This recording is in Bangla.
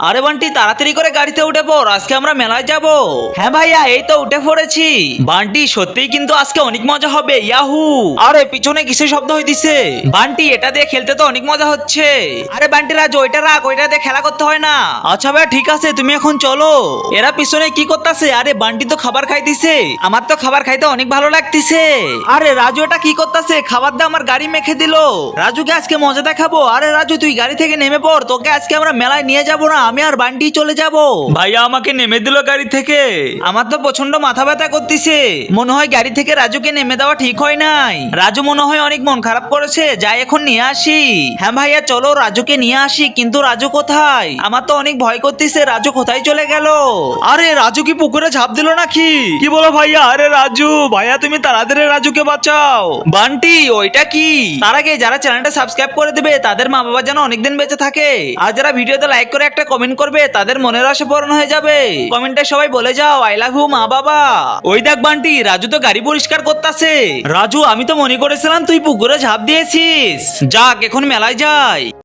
আরে বান্টি তাড়াতাড়ি করে গাড়িতে উঠে পড়, আজকে আমরা মেলায় যাব। হ্যাঁ ভাইয়া এই তো উঠে পড়েছি। বান্টি সত্যিই কিন্তু আজকে অনেক মজা হবে। ইয়াহু! আরে পিছনে কিসের শব্দ হইতিছে? বান্টি এটা দিয়ে খেলতে তো অনেক মজা হচ্ছে। আরে বান্টি রাজ ওইটা রাখ, ওইটা দিয়ে খেলা করতে হয় না। আচ্ছা ভাই ঠিক আছে, তুমি এখন চলো। এরা পিছনে কি করতেছে? আরে বান্টি তো খাবার খাইতিছে, আমার তো খাবার খাইতে অনেক ভালো লাগতিছে। আরে রাজু এটা কি করতেছে? খাবার দিয়ে আমার গাড়ি মেখে দিল। রাজুকে আজকে মজা দেখাবো। আরে রাজু তুই গাড়ি থেকে নেমে পড়, তোকে আজকে আমরা মেলায় নিয়ে যাব না, আমি আর বান্টি চলে যাব। ভাইয়া আমাকে নেমে দিল গাড়ি থেকে, আমার তো প্রচন্ড মাথা ব্যথা করতেছে। মনে হয় গাড়ি থেকে রাজুকে নেমে দেওয়া ঠিক হয় নাই। রাজু মনে হয় অনেক মন খারাপ করেছে, যাই এখন নিয়ে আসি। হ্যাঁ ভাইয়া চলো রাজুকে নিয়ে আসি, কিন্তু রাজু কোথায়? আমার তো অনেক ভয় করতেছে, রাজু কোথায় চলে গেল? আরে রাজু কি পুকুরে ঝাঁপ দিল নাকি? কি বলো ভাইয়া? আরে রাজু ভাইয়া তুমি তাড়াতাড়ি রাজুকে বাঁচাও। বান্টি ওইটা কি? তার আগে যারা চ্যানেলটা সাবস্ক্রাইব করে দেবে তাদের মা বাবা যেন অনেকদিন বেঁচে থাকে, আর যারা ভিডিওতে লাইক করে একটা কমেন্ট করবে তাদের মনের আশা পূরণ হয়ে যাবে। কমেন্টে সবাই বলে যাও আই লাভ ইউ মা বাবা। ওই দেখ বান্টি রাজু তো গাড়ি পরিষ্কার করতেছে। রাজু আমি তো মনে করেছিলাম তুই পুকুরে ঝাঁপ দিয়েছিস। যাক এখন মেলায় যাই।